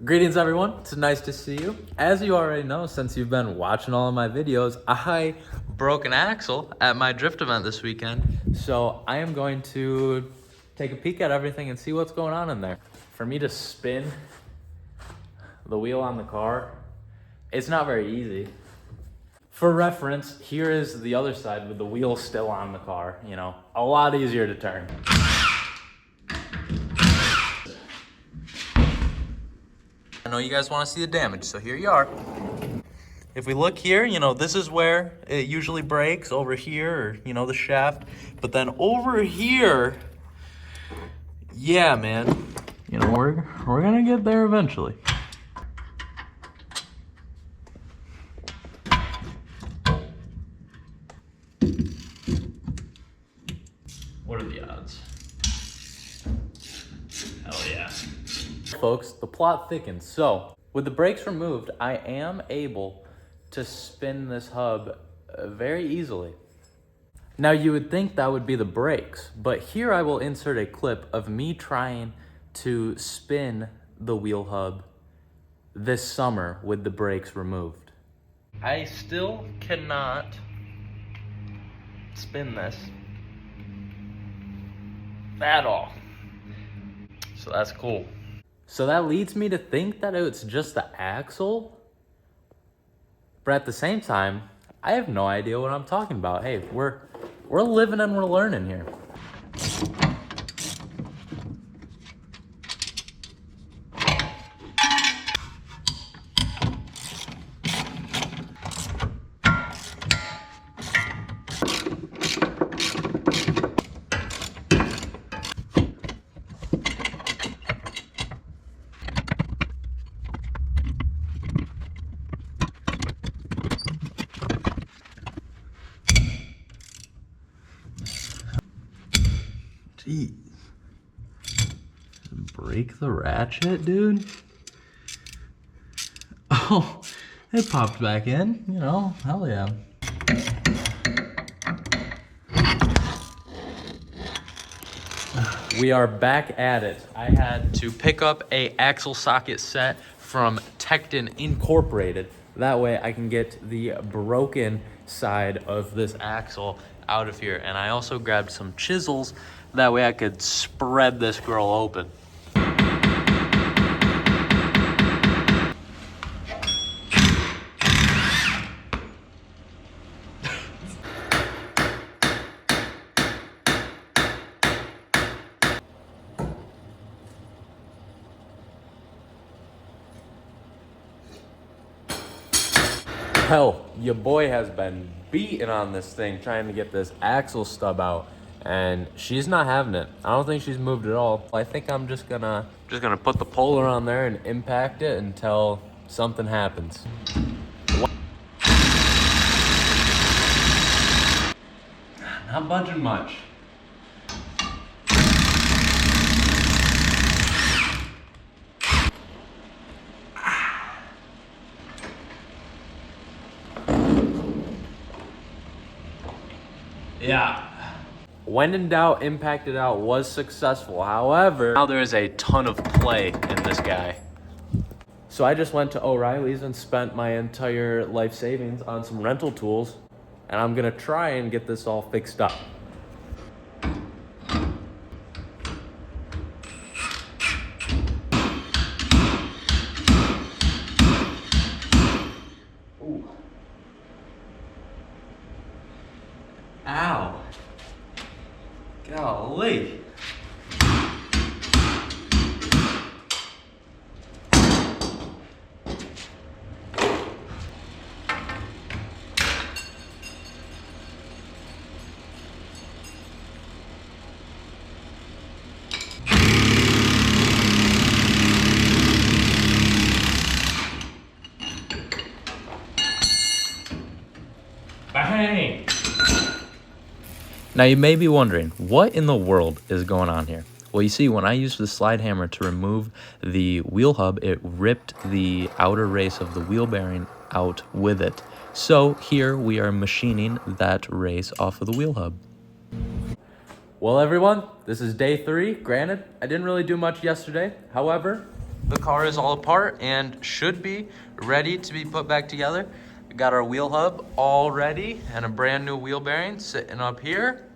Greetings everyone, it's nice to see you. As you already know, since you've been watching all of my videos, I broke an axle at my drift event this weekend. So I am going to take a peek at everything and see what's going on in there. For me to spin the wheel on the car, it's not very easy. For reference, here is the other side with the wheel still on the car, you know, a lot easier to turn. I know you guys want to see the damage, so here you are. If we look here, you know, this is where it usually breaks, over here, or, you know, the shaft. But then over here, yeah, man, you know, we're gonna get there eventually. What are the odds? Hell yeah. Folks, the plot thickens. So, with the brakes removed, I am able to spin this hub very easily. Now, you would think that would be the brakes, but here I will insert a clip of me trying to spin the wheel hub this summer with the brakes removed. I still cannot spin this at all. So that's cool. So that leads me to think that it's just the axle. But at the same time, I have no idea what I'm talking about. Hey, we're living and we're learning here. Jeez. Break the ratchet, dude? Oh, it popped back in, you know, hell yeah. We are back at it. I had to pick up a axle socket set from Tecton Incorporated. That way I can get the broken side of this axle out of here. And I also grabbed some chisels. That way I could spread this girl open. Hell, your boy has been beating on this thing trying to get this axle stub out, and she's not having it. I don't think she's moved at all. I think I'm just gonna put the puller on there and impact it until something happens. Not budging much. Yeah. When in doubt, impact it out was successful. However, now there is a ton of play in this guy. So I just went to O'Reilly's and spent my entire life savings on some rental tools, and I'm gonna try and get this all fixed up. Ooh. Ow. Golly. Bang! Now you may be wondering, what in the world is going on here? Well, you see, when I used the slide hammer to remove the wheel hub, it ripped the outer race of the wheel bearing out with it. So here we are machining that race off of the wheel hub. Well, everyone, this is day 3. Granted, I didn't really do much yesterday. However, the car is all apart and should be ready to be put back together. We got our wheel hub all ready and a brand new wheel bearing sitting up here.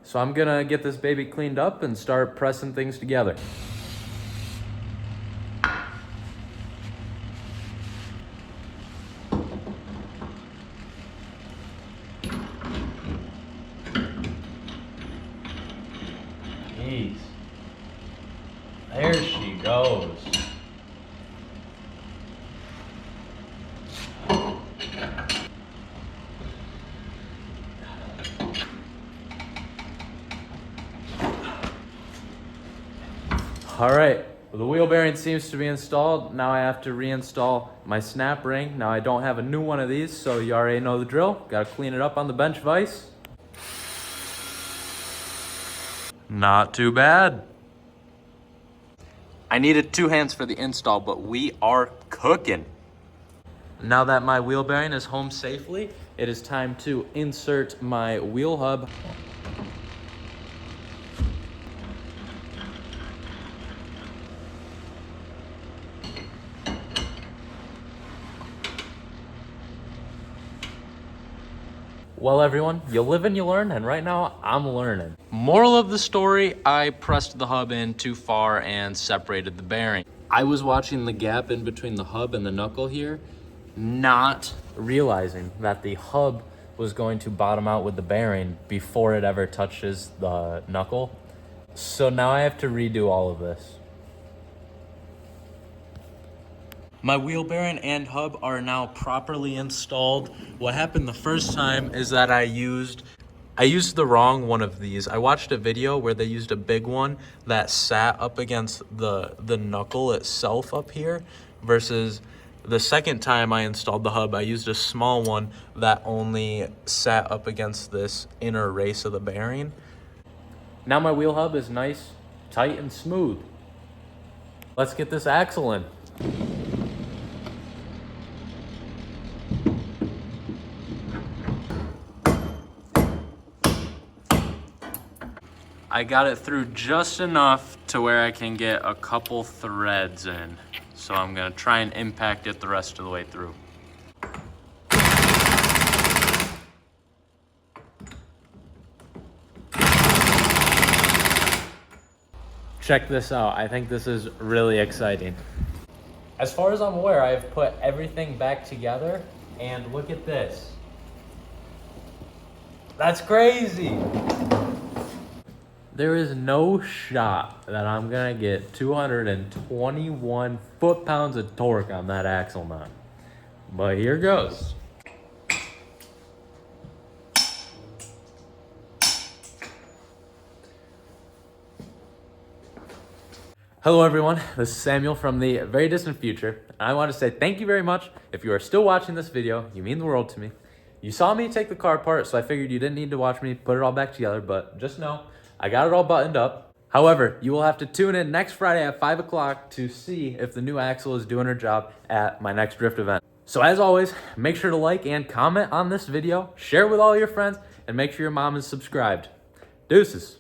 So I'm gonna get this baby cleaned up and start pressing things together. Jeez. There she goes. All right, well, the wheel bearing seems to be installed. Now I have to reinstall my snap ring. Now I don't have a new one of these, so you already know the drill. Gotta clean it up on the bench vise. Not too bad. I needed 2 hands for the install, but we are cooking. Now that my wheel bearing is home safely, it is time to insert my wheel hub. Well, everyone, you live and you learn, and right now I'm learning. Moral of the story, I pressed the hub in too far and separated the bearing. I was watching the gap in between the hub and the knuckle here, not realizing that the hub was going to bottom out with the bearing before it ever touches the knuckle. So now I have to redo all of this. My wheel bearing and hub are now properly installed. What happened the first time is that I used the wrong one of these. I watched a video where they used a big one that sat up against the knuckle itself up here, versus the second time I installed the hub, I used a small one that only sat up against this inner race of the bearing. Now my wheel hub is nice, tight, and smooth. Let's get this axle in. I got it through just enough to where I can get a couple threads in. So I'm gonna try and impact it the rest of the way through. Check this out. I think this is really exciting. As far as I'm aware, I've put everything back together, and look at this. That's crazy. There is no shot that I'm gonna get 221 foot-pounds of torque on that axle nut. But here goes. Hello everyone, this is Samuel from the very distant future. And I want to say thank you very much. If you are still watching this video, you mean the world to me. You saw me take the car apart, so I figured you didn't need to watch me put it all back together, but just know, I got it all buttoned up. However, you will have to tune in next Friday at 5 o'clock to see if the new axle is doing her job at my next drift event. So as always, make sure to like and comment on this video, share it with all your friends, and make sure your mom is subscribed. Deuces.